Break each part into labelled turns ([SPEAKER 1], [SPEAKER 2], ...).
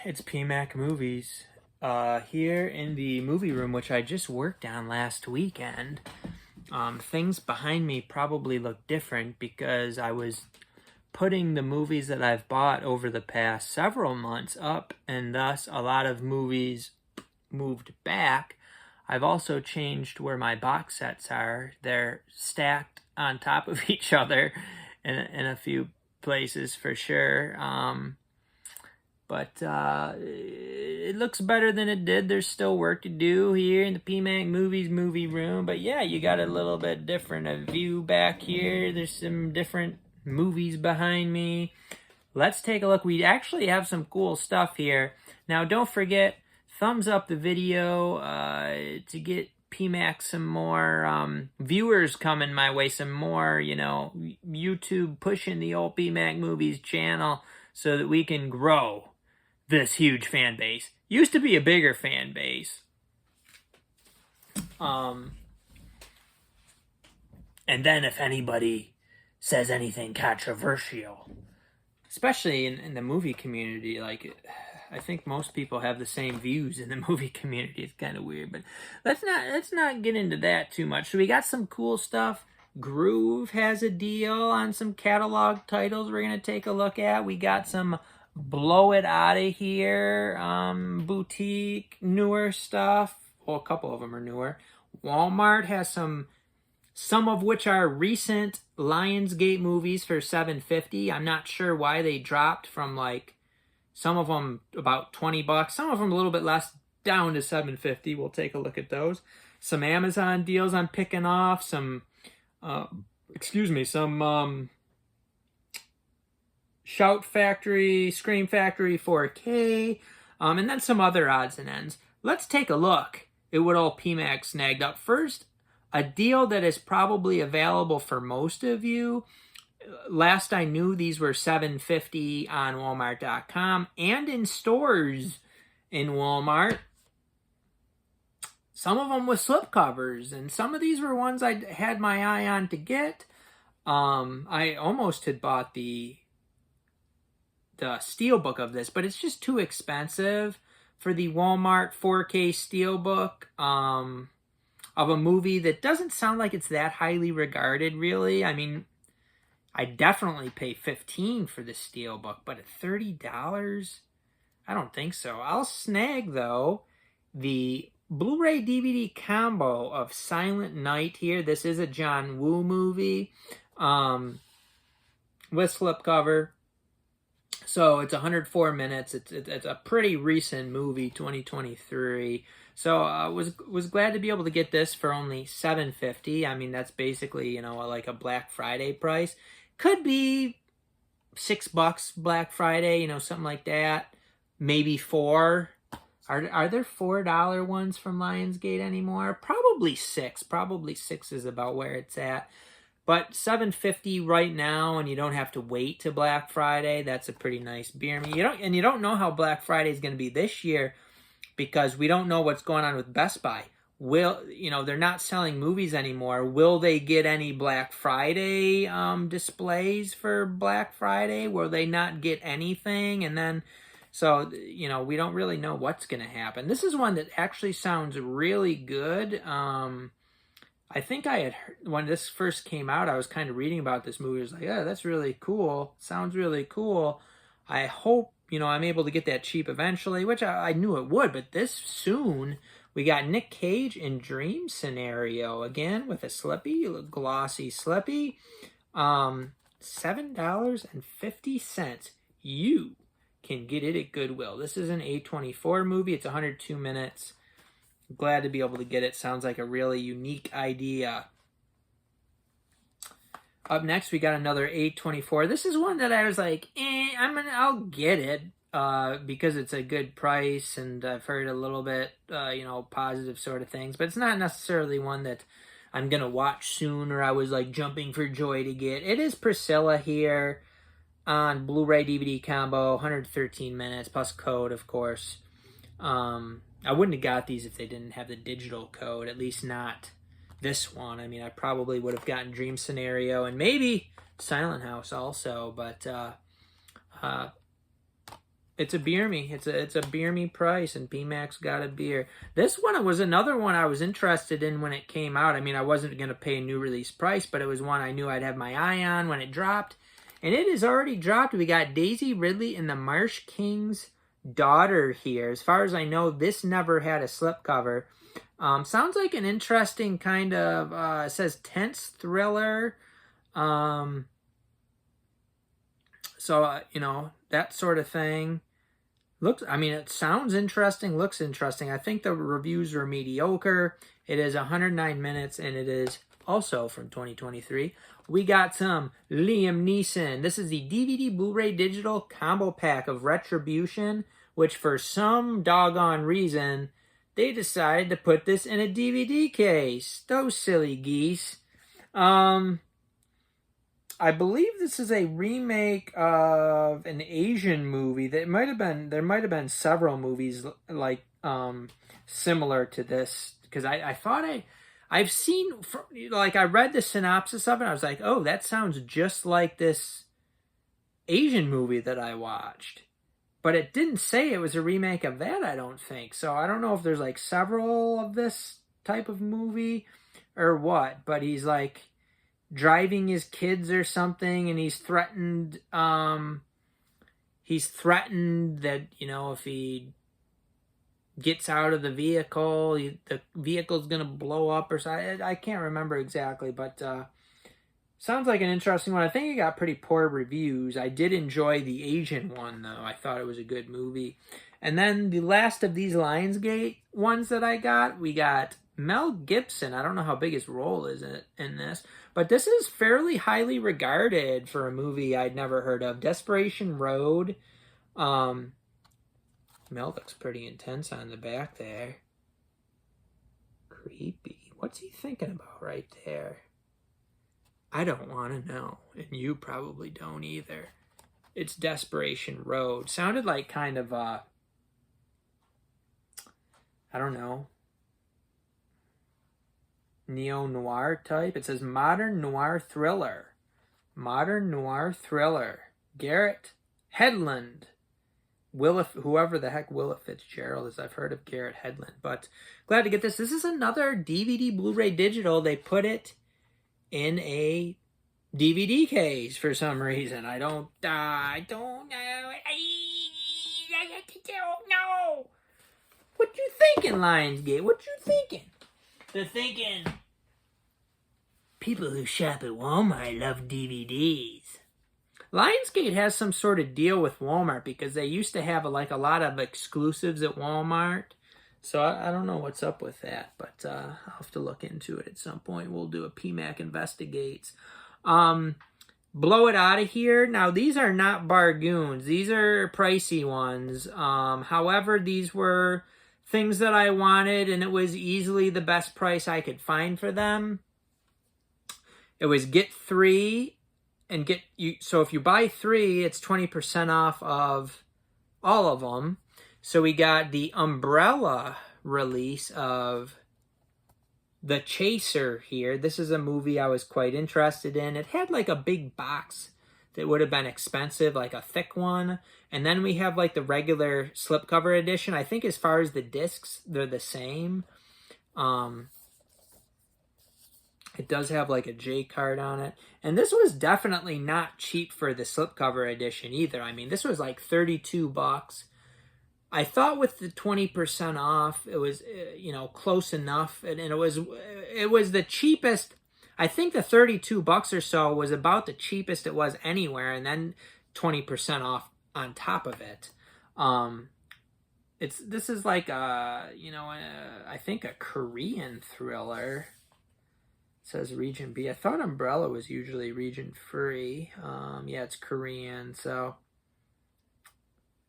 [SPEAKER 1] It's PMAC Movies here in the movie room, which I just worked on last weekend. Things behind me probably look different because I was putting the movies that I've bought over the past several months up, and thus a lot of movies moved back. I've also changed where my box sets are. They're stacked on top of each other in a few places for sure. But it looks better than it did. There's still work to do here in the PMAC Movies movie room. But yeah, you got a little bit different a view back here. There's some different movies behind me. Let's take a look. We actually have some cool stuff here. Now, don't forget, thumbs up the video to get PMAC some more viewers coming my way, some more, YouTube pushing the old PMAC Movies channel so that we can grow this huge fan base. Used to be a bigger fan base. And then if anybody says anything controversial, especially in the movie community, I think most people have the same views in the movie community. It's kind of weird, but let's not get into that too much. So we got some cool stuff. Gruv has a deal on some catalog titles we're going to take a look at. We got some blow it out of here boutique newer stuff. Well, a couple of them are newer. Wal-Mart has some of which are recent Lionsgate movies for $7.50. I'm not sure why they dropped from some of them about $20, some of them a little bit less, down to $7.50. We'll take a look at those. Some Amazon deals I'm picking off. Some Shout Factory, Scream Factory 4K, and then some other odds and ends. Let's take a look at what all PMAC snagged up. First, a deal that is probably available for most of you. Last I knew, these were $7.50 on Walmart.com and in stores in Walmart. Some of them with slipcovers, and some of these were ones I had my eye on to get. I almost had bought the steelbook of this, but it's just too expensive for the Walmart 4K steelbook of a movie that doesn't sound like it's that highly regarded, really. I mean, I definitely pay $15 for the steelbook, but at $30, I don't think so. I'll snag, though, the Blu-ray DVD combo of Silent Night here. This is a John Woo movie with slipcover. So it's 104 minutes. It's a pretty recent movie, 2023. So I was glad to be able to get this for only $7.50. I mean, that's basically, like a Black Friday price. Could be $6 Black Friday, something like that. Maybe $4. Are there $4 ones from Lionsgate anymore? Probably $6. Probably $6 is about where it's at. But $7.50 right now, and you don't have to wait to Black Friday. That's a pretty nice beer. I mean, you don't know how Black Friday is going to be this year because we don't know what's going on with Best Buy. They're not selling movies anymore. Will they get any Black Friday displays for Black Friday? Will they not get anything? And then, so, we don't really know what's going to happen. This is one that actually sounds really good. I think I had heard, when this first came out, I was kind of reading about this movie. I was like, oh, that's really cool. Sounds really cool. I hope, I'm able to get that cheap eventually, which I knew it would, but this soon. We got Nick Cage in Dream Scenario, again, with a Slippy, a glossy Slippy. $7.50. You can get it at Goodwill. This is an A24 movie. It's 102 minutes. Glad to be able to get it. Sounds like a really unique idea. Up next, we got another A24. This is one that I was like, I'll get it because it's a good price, and I've heard a little bit, positive sort of things. But it's not necessarily one that I'm gonna watch soon, or I was like jumping for joy to get. It is Priscilla here on Blu-ray DVD combo, 113 minutes plus code, of course. I wouldn't have got these if they didn't have the digital code, at least not this one. I mean, I probably would have gotten Dream Scenario and maybe Silent House also, but It's a beer me. It's a beer me price, and PMAX got a beer. This one was another one I was interested in when it came out. I mean, I wasn't going to pay a new release price, but it was one I knew I'd have my eye on when it dropped. And it has already dropped. We got Daisy Ridley and the Marsh King's daughter here. As far as I know, this never had a slipcover. Sounds like an interesting kind of, it says tense thriller. So, you know, that sort of thing. Looks, I mean, it sounds interesting, looks interesting. I think the reviews were mediocre. It is 109 minutes, and it is also from 2023. We got some Liam Neeson. This is the DVD Blu-ray digital combo pack of Retribution, which for some doggone reason, they decided to put this in a DVD case. Those silly geese. I believe this is a remake of an Asian movie. There might have been several movies like similar to this, because I thought I've seen, like, I read the synopsis of it. I was like, oh, that sounds just like this Asian movie that I watched, but it didn't say it was a remake of that, I don't think. So I don't know if there's like several of this type of movie or what, but he's like driving his kids or something, and he's threatened that, you know, if he gets out of the vehicle, the vehicle's gonna blow up or something. I can't remember exactly, but sounds like an interesting one. I think it got pretty poor reviews. I did enjoy the Asian one, though. I thought it was a good movie. And then the last of these Lionsgate ones that I got, we got Mel Gibson. I don't know how big his role is in this, but this is fairly highly regarded for a movie I'd never heard of. Desperation Road. Mel looks pretty intense on the back there. Creepy. What's he thinking about right there? I don't want to know, and you probably don't either. It's Desperation Road. Sounded like kind of I don't know, neo-noir type. It says modern noir thriller. Modern noir thriller. Garrett Hedlund. Whoever the heck Willa Fitzgerald is. I've heard of Garrett Hedlund, but glad to get this. This is another DVD Blu-ray digital. They put it in a DVD case for some reason. I don't know. I don't know. What you thinking, Lionsgate? What you thinking? They're thinking people who shop at Walmart love DVDs. Lionsgate has some sort of deal with Walmart because they used to have a lot of exclusives at Walmart. So I don't know what's up with that, but I'll have to look into it at some point. We'll do a PMAC Investigates. Blow It Out of Here. Now, these are not bargains. These are pricey ones. However, these were things that I wanted, and it was easily the best price I could find for them. It was get 3 and get you. So if you buy 3, it's 20% off of all of them. So we got the Umbrella release of The Chaser here. This is a movie I was quite interested in. It had like a big box that would have been expensive, like a thick one. And then we have like the regular slipcover edition. I think as far as the discs, they're the same. It does have like a J card on it. And this was definitely not cheap for the slipcover edition either. I mean, this was like $32. I thought with the 20% off, it was, you know, close enough. And it was the cheapest. I think the $32 or so was about the cheapest it was anywhere. And then 20% off on top of it. This is like I think a Korean thriller. It says region B. I thought Umbrella was usually region free. Yeah, it's Korean. So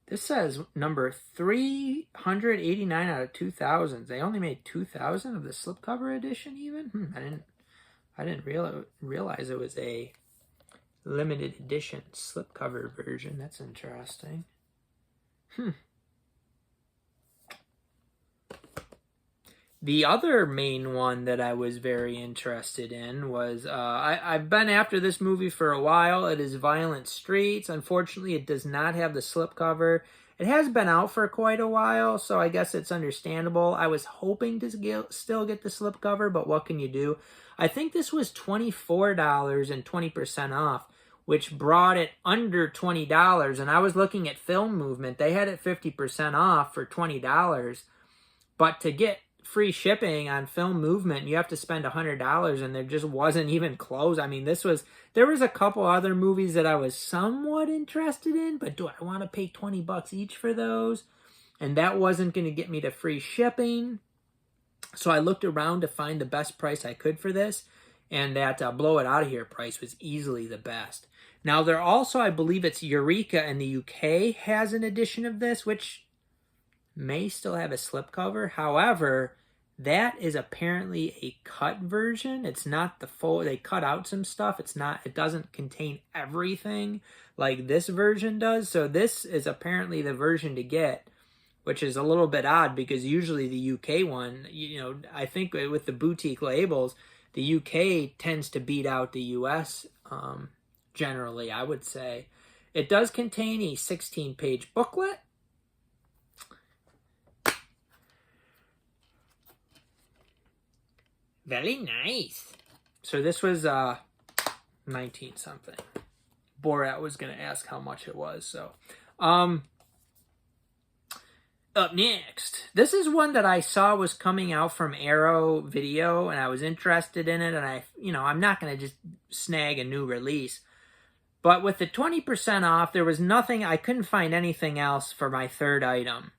[SPEAKER 1] this says number 389 out of 2,000. They only made 2,000 of the slipcover edition even? I didn't realize it was a limited edition slipcover version. That's interesting. The other main one that I was very interested in was, I've been after this movie for a while. It is Violent Streets. Unfortunately, it does not have the slipcover. It has been out for quite a while, so I guess it's understandable. I was hoping to still get the slipcover, but what can you do? I think this was $24 and 20% off, which brought it under $20. And I was looking at Film Movement. They had it 50% off for $20. But to get free shipping on Film Movement, you have to spend $100, and there just wasn't even close. I mean, there was a couple other movies that I was somewhat interested in, but do I want to pay $20 each for those? And that wasn't going to get me to free shipping. So I looked around to find the best price I could for this, and that Blow It Out of Here price was easily the best. Now, there also, I believe it's Eureka in the UK has an edition of this, which may still have a slipcover. However, that is apparently a cut version. It's not the full. They cut out some stuff. It doesn't contain everything like this version does. So this is apparently the version to get, which is a little bit odd because usually the UK one, I think with the boutique labels, the UK tends to beat out the US generally, I would say. It does contain a 16-page booklet. Very nice. So this was 19 something. Borat was going to ask how much it was. So up next, this is one that I saw was coming out from Arrow Video, and I was interested in it, and I'm not going to just snag a new release. But with the 20% off, there was nothing, I couldn't find anything else for my third item.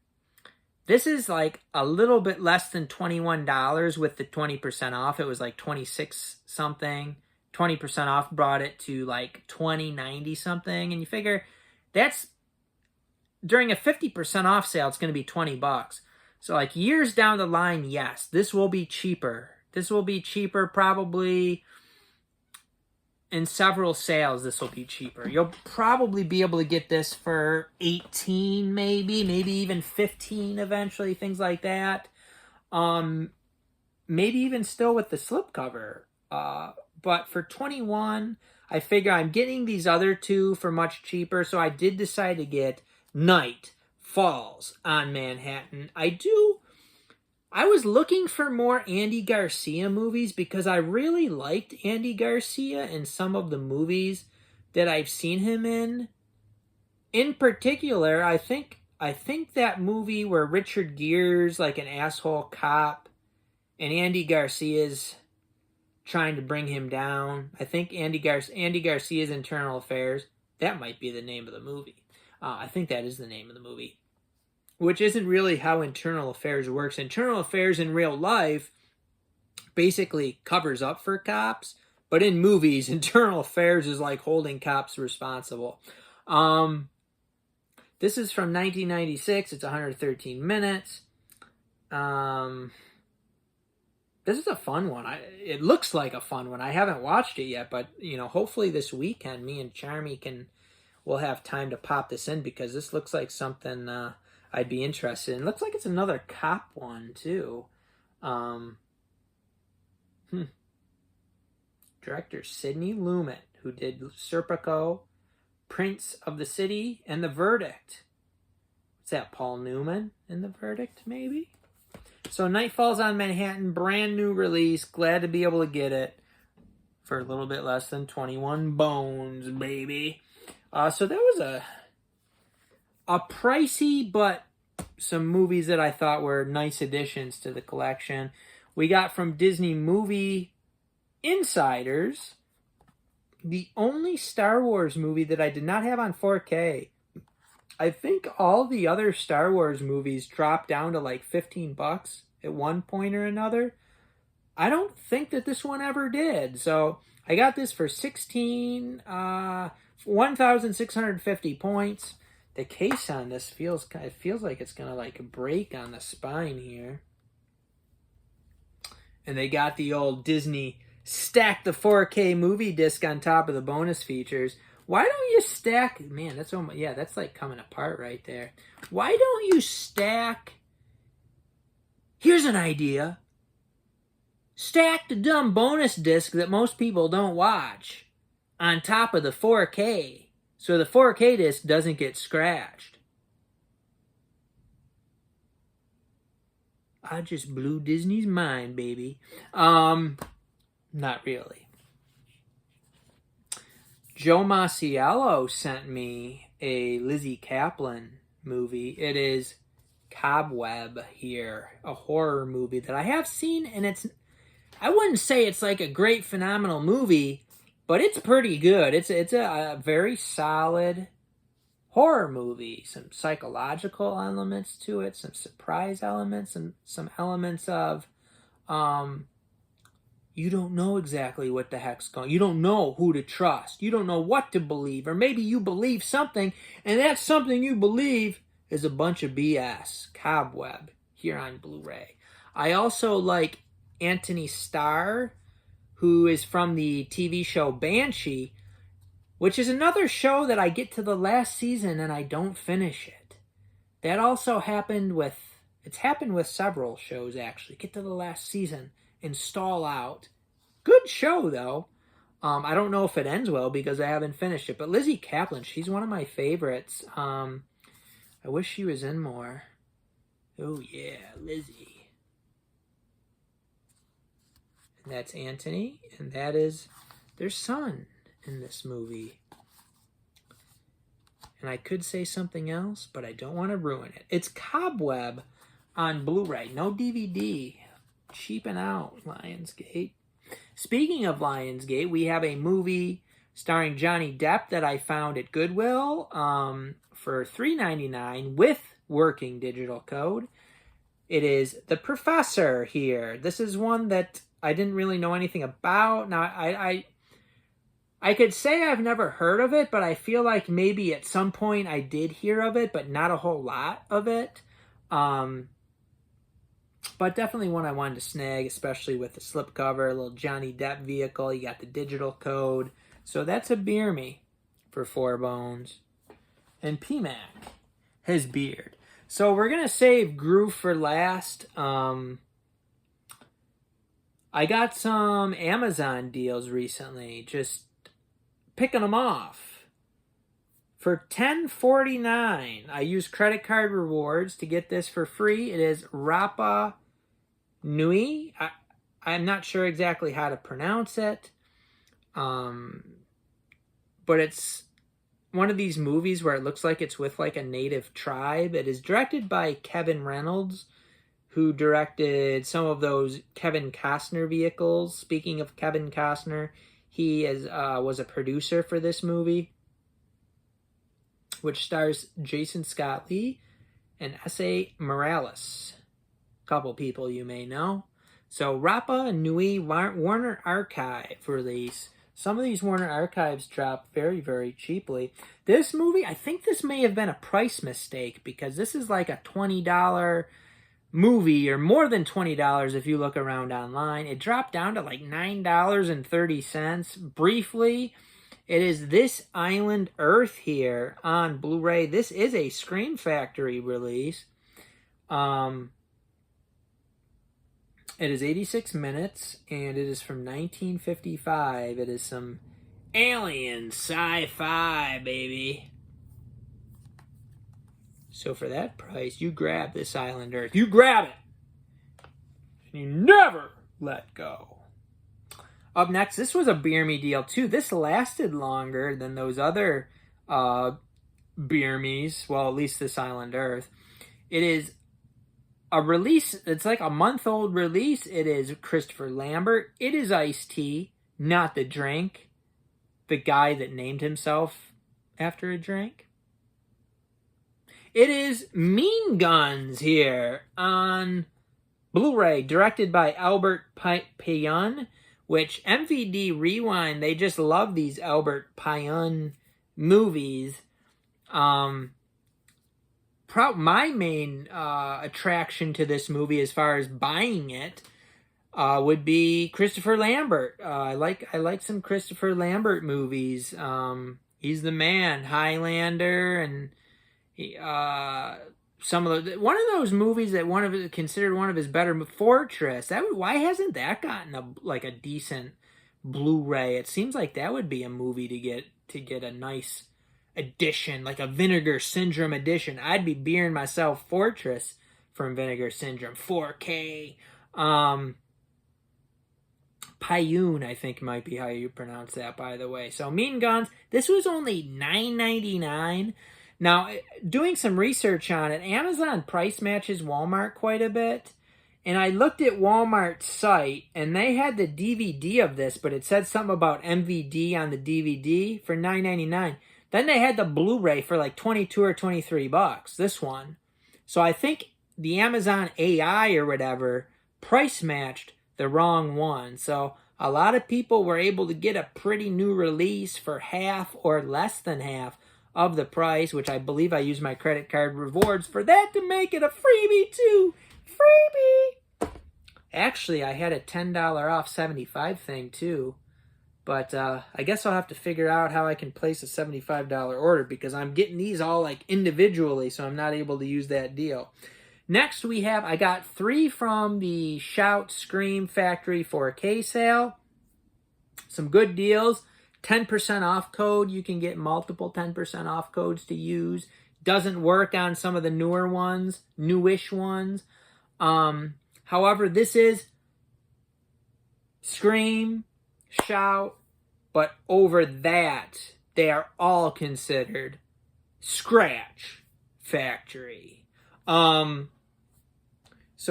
[SPEAKER 1] This is like a little bit less than $21 with the 20% off. It was like 26 something. 20% off brought it to like $20.90 something. And you figure that's during a 50% off sale, it's going to be $20. So like years down the line, yes, this will be cheaper. This will be cheaper probably in several sales. This will be cheaper. You'll probably be able to get this for $18 maybe even $15 eventually, things like that. Maybe even still with the slipcover. But for $21, I figure I'm getting these other two for much cheaper, so I did decide to get Night Falls on Manhattan. I was looking for more Andy Garcia movies because I really liked Andy Garcia in some of the movies that I've seen him in. In particular, I think that movie where Richard Gere's like an asshole cop and Andy Garcia's trying to bring him down. I think Andy Garcia's Internal Affairs. That might be the name of the movie. I think that is the name of the movie. Which isn't really how Internal Affairs works. Internal Affairs in real life basically covers up for cops. But in movies, Internal Affairs is like holding cops responsible. This is from 1996. It's 113 minutes. This is a fun one. It looks like a fun one. I haven't watched it yet, but hopefully this weekend, me and Charmy will have time to pop this in because this looks like something I'd be interested in. It looks like it's another cop one too. Director Sidney Lumet, who did Serpico, Prince of the City, and The Verdict. What's that? Paul Newman in The Verdict, maybe? So Night Falls on Manhattan, brand new release. Glad to be able to get it for a little bit less than 21 bones, baby. So that was a pricey, but some movies that I thought were nice additions to the collection. We got from Disney Movie Insiders, the only Star Wars movie that I did not have on 4K. I think all the other Star Wars movies dropped down to like $15 at one point or another. I don't think that this one ever did. So I got this for 1,650 points. The case on this feels like it's gonna like break on the spine here. And they got the old Disney stack the 4K movie disc on top of the bonus features. Why don't you stack? Man, that's like coming apart right there. Why don't you stack? Here's an idea. Stack the dumb bonus disc that most people don't watch on top of the 4K, so the 4K disc doesn't get scratched. I just blew Disney's mind, baby. Not really. Joe Masiello sent me a Lizzie Kaplan movie. It is Cobweb here, a horror movie that I have seen, and I wouldn't say it's like a great, phenomenal movie, but it's pretty good. It's a very solid horror movie. Some psychological elements to it, some surprise elements, and some elements of you don't know exactly what the heck's going on. You don't know who to trust. You don't know what to believe. Or maybe you believe something, and that something you believe is a bunch of BS. Cobweb, here on Blu-ray. I also like Anthony Starr, who is from the TV show Banshee, which is another show that I get to the last season and I don't finish it. That also happened with several shows, actually. Get to the last season and stall out. Good show, though. I don't know if it ends well because I haven't finished it. But Lizzie Kaplan, she's one of my favorites. I wish she was in more. Oh, yeah, Lizzie. And that's Anthony, and that is their son in this movie. And I could say something else, but I don't want to ruin it. It's Cobweb on Blu-ray. No DVD. Cheaping out, Lionsgate. Speaking of Lionsgate, we have a movie starring Johnny Depp that I found at Goodwill for $3.99 with working digital code. It is The Professor here. This is one that I didn't really know anything about. Now, I could say I've never heard of it, but I feel like maybe at some point I did hear of it, but not a whole lot of it. But definitely one I wanted to snag, especially with the slipcover, a little Johnny Depp vehicle. You got the digital code. So that's a beer me for 4 bones. And PMac, his beard. So we're going to save Gruv for last. I got some Amazon deals recently. Just picking them off. For $10.49, I use credit card rewards to get this for free. It is Rapa Nui. I'm not sure exactly how to pronounce it. But it's one of these movies where it looks like it's with like a native tribe. It is directed by Kevin Reynolds, who directed some of those Kevin Costner vehicles. Speaking of Kevin Costner, he was a producer for this movie, which stars Jason Scott Lee and S.A. Morales. A couple people you may know. So Rapa Nui Warner Archive release. Some of these Warner Archives drop very, very cheaply. This movie, I think this may have been a price mistake because this is like a $20 movie, or more than $20 if you look around online. It dropped down to like $9.30 briefly. It is This Island Earth here on Blu-ray. This is a Scream Factory release. It is 86 minutes, and it is from 1955. It is some alien sci-fi, baby. So for that price, you grab This Island Earth. You grab it! And you never let go. Up next, this was a beer me deal too. This lasted longer than those other beer me's. Well, at least This Island Earth. It is a release. It's like a month-old release. It is Christopher Lambert. It is Ice-T, not the drink. The guy that named himself after a drink. It is Mean Guns here on Blu-ray, directed by Albert Payan, which MVD Rewind, they just love these Albert Payan movies. My main attraction to this movie, as far as buying it, would be Christopher Lambert. I like some Christopher Lambert movies. He's the man, Highlander, and one of those movies that considered one of his better, Fortress. Why hasn't that gotten a decent Blu-ray? It seems like that would be a movie to get a nice edition, like a Vinegar Syndrome edition. I'd be beering myself Fortress from Vinegar Syndrome 4K. Payun, I think might be how you pronounce that, by the way. So Mean Guns, this was only $9.99. Now, doing some research on it, Amazon price matches Walmart quite a bit. And I looked at Walmart's site, and they had the DVD of this, but it said something about MVD on the DVD for $9.99. Then they had the Blu-ray for like $22 or $23, this one. So I think the Amazon AI or whatever price matched the wrong one. So a lot of people were able to get a pretty new release for half or less than half of the price, which I believe I used my credit card rewards for that to make it a freebie too. Freebie! Actually, I had a $10 off 75 thing too. But I guess I'll have to figure out how I can place a $75 order because I'm getting these all like individually, so I'm not able to use that deal. Next I got 3 from the Shout Scream Factory 4K sale. Some good deals. 10% off code. You can get multiple 10% off codes to use. Doesn't work on some of the newer ones, newish ones. However, this is Scream, Shout, but over that, they are all considered Scratch Factory. So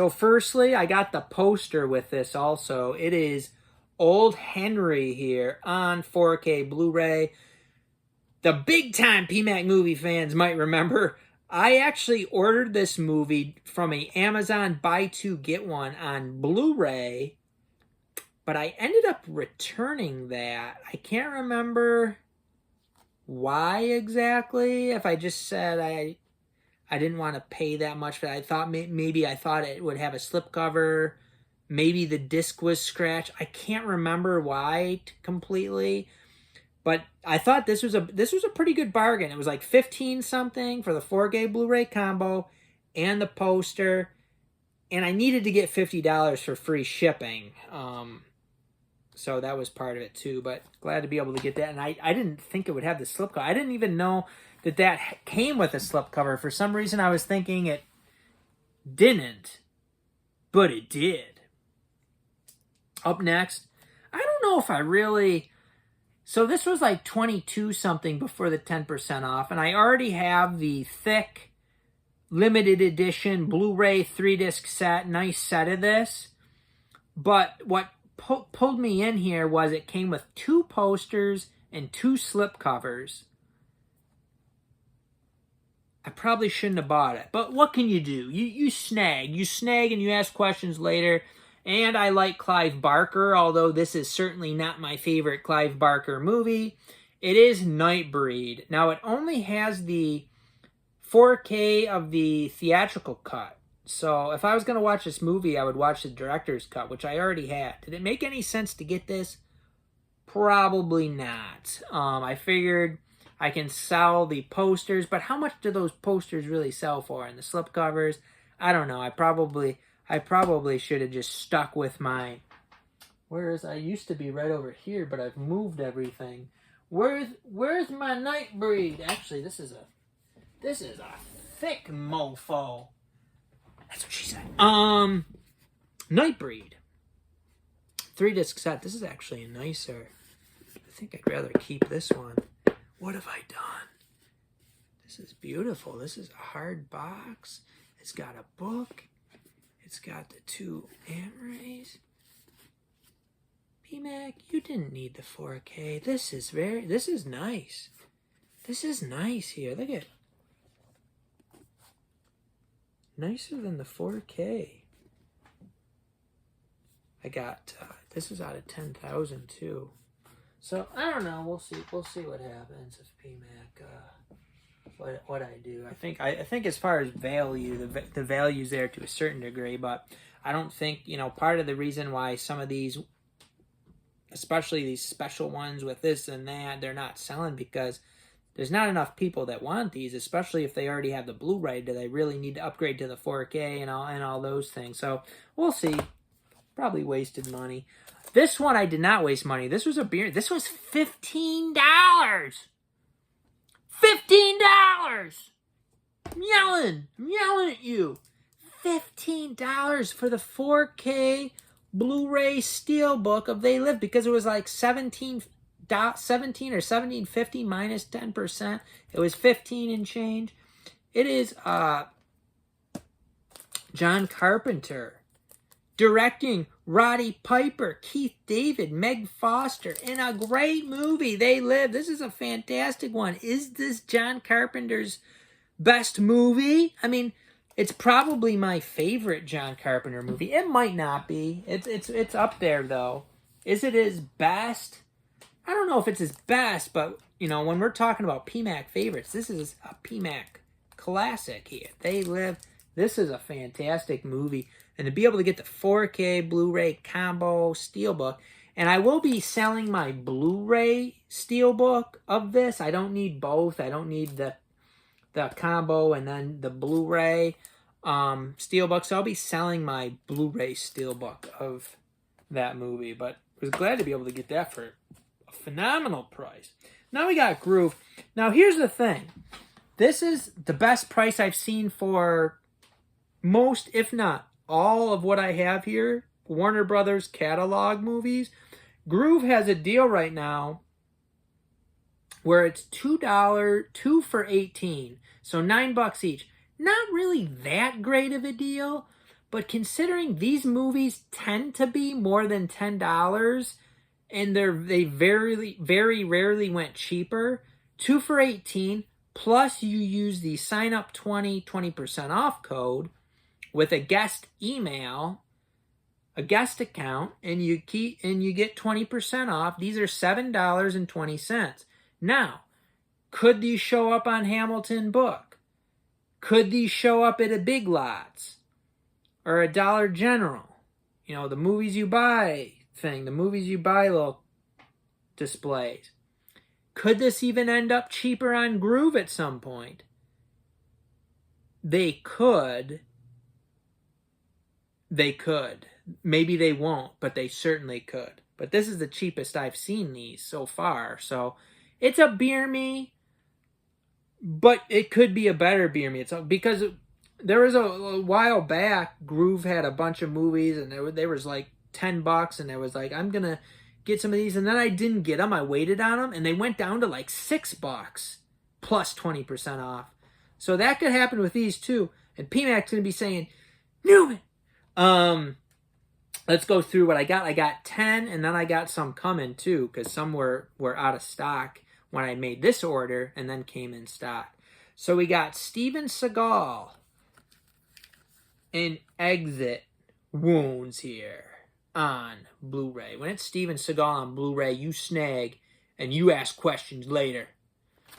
[SPEAKER 1] firstly, I got the poster with this also. It is Old Henry here on 4K Blu-ray. The big time PMAC movie fans might remember, I actually ordered this movie from a Amazon buy two get one on Blu-ray, but I ended up returning that. I can't remember why exactly. If I just said I didn't want to pay that much for that. I thought maybe I thought it would have a slipcover. Maybe the disc was scratched. I can't remember why completely. But I thought this was a pretty good bargain. It was like 15 something for the 4K Blu-ray combo and the poster. And I needed to get $50 for free shipping. So that was part of it too. But glad to be able to get that. And I didn't think it would have the slipcover. I didn't even know that came with a slipcover. For some reason, I was thinking it didn't, but it did. Up next, I don't know if I really... So this was like 22 something before the 10% off, and I already have the thick, limited edition Blu-ray 3-disc set, nice set of this. But what pulled me in here was it came with 2 posters and 2 slipcovers. I probably shouldn't have bought it. But what can you do? You snag. You snag and you ask questions later. And I like Clive Barker, although this is certainly not my favorite Clive Barker movie. It is Nightbreed. Now, it only has the 4K of the theatrical cut. So if I was going to watch this movie, I would watch the director's cut, which I already had. Did it make any sense to get this? Probably not. I figured I can sell the posters, but how much do those posters really sell for? And the slipcovers? I don't know. I probably should have just stuck with my... Whereas I used to be right over here, but I've moved everything. Where's my Nightbreed? Actually, this is a thick mofo. That's what she said. Nightbreed. 3-disc set. This is actually nicer. I think I'd rather keep this one. What have I done? This is beautiful. This is a hard box. It's got a book. It's got the 2 Blu-rays. PMAC, you didn't need the 4K. This is nice. This is nice here. Look at it. Nicer than the 4K. I got, this is out of 10,000 too. So, I don't know. We'll see what happens if PMAC, what I do. I think as far as value, the value's there to a certain degree, but I don't think, part of the reason why some of these, especially these special ones with this and that, they're not selling because there's not enough people that want these, especially if they already have the Blu-ray. Do they really need to upgrade to the 4K and all those things? So we'll see. Probably wasted money. This one I did not waste money. This was a beer. This was $15. $15. I'm yelling at you. $15 for the 4K Blu-ray Steelbook of They Live, because it was like 17 or 17.50 minus 10%. It was 15 and change. It is John Carpenter directing, Roddy Piper, Keith David, Meg Foster, in a great movie, They Live. This is a fantastic one. Is this John Carpenter's best movie? I mean, it's probably my favorite John Carpenter movie. It might not be. It's up there though. Is it his best? I don't know if it's his best, but you know, when we're talking about PMAC favorites, this is a PMAC classic here. They Live. This is a fantastic movie. And to be able to get the 4K Blu-ray combo Steelbook, and I will be selling my Blu-ray Steelbook of this. I don't need both. I don't need the combo and then the Blu-ray Steelbook. So I'll be selling my Blu-ray Steelbook of that movie. But I was glad to be able to get that for a phenomenal price. Now we got Gruv. Now here's the thing. This is the best price I've seen for most, if not all, of what I have here. Warner Brothers catalog movies. Gruv has a deal right now where it's $2, 2 for $18. So $9 each. Not really that great of a deal, but considering these movies tend to be more than $10, and they very, very rarely went cheaper, 2 for $18, plus you use the sign up 20% off code with a guest email, a guest account, and you get 20% off. These are $7.20. Now, could these show up on Hamilton Book? Could these show up at a Big Lots or a Dollar General? You know, the movies you buy thing, the movies you buy little displays. Could this even end up cheaper on Gruv at some point? They could. They could. Maybe they won't, but they certainly could. But this is the cheapest I've seen these so far. So it's a beer me, but it could be a better beer me. It's because there was a while back, Gruv had a bunch of movies, and there was like $10, and there was like, I'm gonna get some of these, and then I didn't get them. I waited on them, and they went down to like $6 plus 20% off. So that could happen with these too. And PMAC's gonna be saying, Newman. Let's go through what I got. I got 10, and then I got some coming too, because some were out of stock when I made this order and then came in stock. So we got Steven Seagal in Exit Wounds here on Blu-ray. When it's Steven Seagal on Blu-ray, you snag and you ask questions later,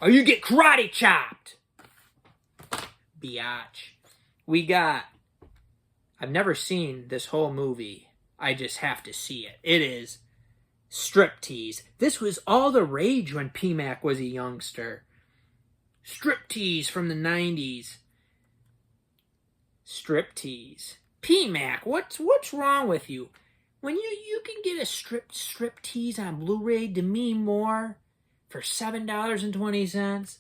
[SPEAKER 1] or you get karate chopped. Biatch. We got, I've never seen this whole movie. I just have to see it. It is Striptease. This was all the rage when PMAC was a youngster. Striptease from the 90s. Striptease. PMAC, what's wrong with you? When you can get a Striptease on Blu-ray, Demi Moore, for $7.20,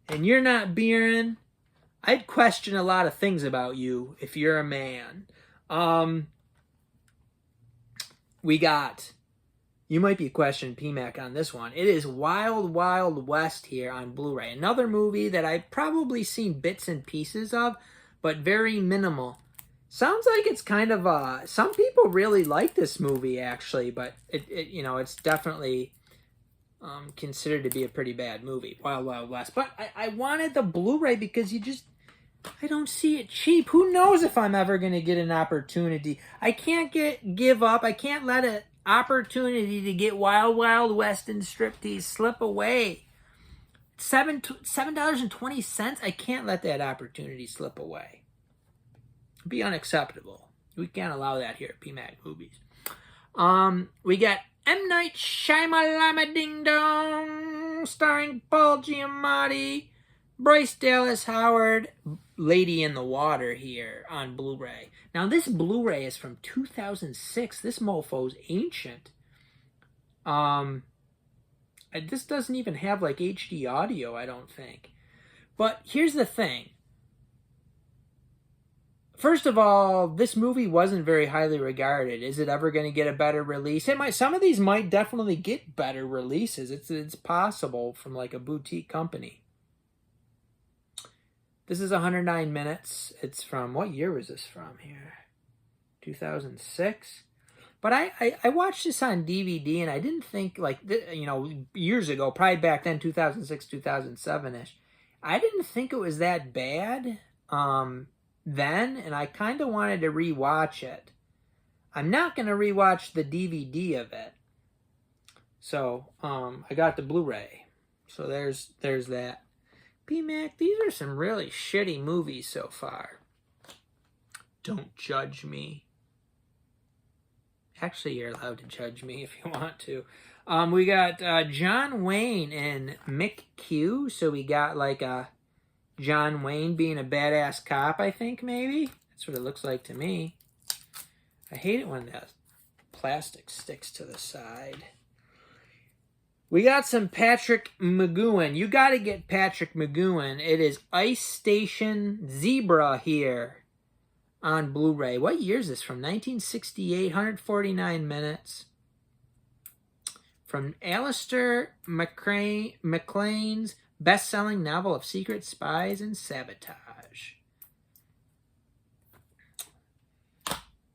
[SPEAKER 1] and you're not beering, I'd question a lot of things about you if you're a man. We got, you might be questioning PMAC on this one. It is Wild Wild West here on Blu-ray. Another movie that I've probably seen bits and pieces of, but very minimal. Sounds like it's kind of, some people really like this movie actually, but it's definitely considered to be a pretty bad movie, Wild Wild West. But I wanted the Blu-ray because I don't see it cheap. Who knows if I'm ever going to get an opportunity. I can't give up. I can't let an opportunity to get Wild Wild West and Striptease slip away. $7.20? I can't let that opportunity slip away. It'd be unacceptable. We can't allow that here at PMAC Movies. We got M. Night Shyamalan Ding Dong starring Paul Giamatti, Bryce Dallas Howard, Lady in the Water here on Blu-ray. Now, this Blu-ray is from 2006. This mofo's ancient. This doesn't even have, like, HD audio, I don't think. But here's the thing. First of all, this movie wasn't very highly regarded. Is it ever going to get a better release? It might. Some of these might definitely get better releases. It's possible from like a boutique company. This is 109 minutes. It's from, what year was this from here? 2006? But I watched this on DVD and I didn't think, like, you know, years ago, probably back then, 2006, 2007-ish. I didn't think it was that bad. Then, and I kind of wanted to rewatch it. I'm not going to rewatch the DVD of it. So, I got the Blu-ray. So there's that. P-Mac, these are some really shitty movies so far. Don't judge me. Actually, you're allowed to judge me if you want to. We got John Wayne and Mick Q. So we got like a John Wayne being a badass cop, I think, maybe. That's what it looks like to me. I hate it when the plastic sticks to the side. We got some Patrick McGoohan. You got to get Patrick McGoohan. It is Ice Station Zebra here on Blu-ray. What year is this? From 1968, 149 minutes. From Alistair MacLean's best-selling novel of secret spies and sabotage.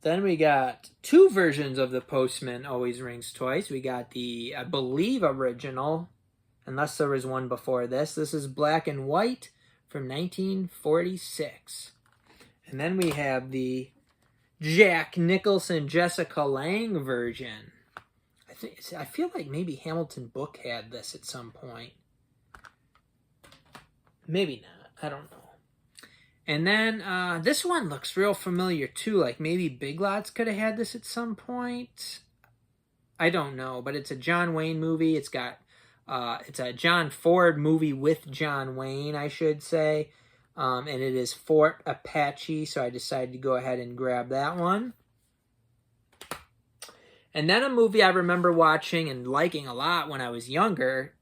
[SPEAKER 1] Then we got two versions of The Postman Always Rings Twice. We got the, I believe, original, unless there was one before this. This is black and white from 1946. And then we have the Jack Nicholson, Jessica Lange version. I feel like maybe Hamilton Book had this at some point. Maybe not. I don't know. And then this one looks real familiar too. Like maybe Big Lots could have had this at some point. I don't know. But it's a John Wayne movie. It's got it's a John Ford movie with John Wayne, I should say. And it is Fort Apache. So I decided to go ahead and grab that one. And then a movie I remember watching and liking a lot when I was younger.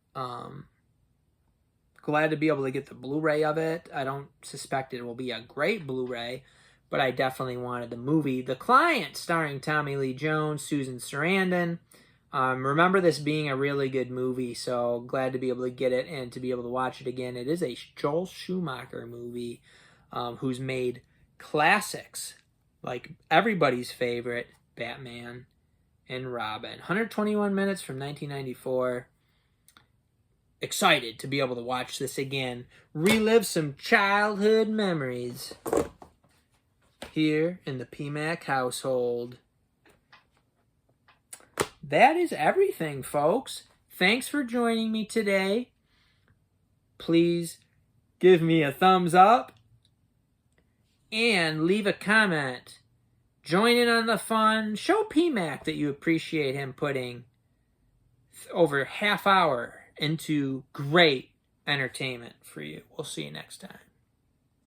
[SPEAKER 1] Glad to be able to get the Blu-ray of it. I don't suspect it will be a great Blu-ray, but I definitely wanted the movie. The Client, starring Tommy Lee Jones, Susan Sarandon. Remember this being a really good movie, so glad to be able to get it and to be able to watch it again. It is a Joel Schumacher movie who's made classics, like everybody's favorite, Batman and Robin. 121 minutes from 1994. Excited to be able to watch this again. Relive some childhood memories here in the PMAC household. That is everything, folks. Thanks for joining me today. Please give me a thumbs up and leave a comment. Join in on the fun. Show PMAC that you appreciate him putting over half hour into great entertainment for you. We'll see you next time.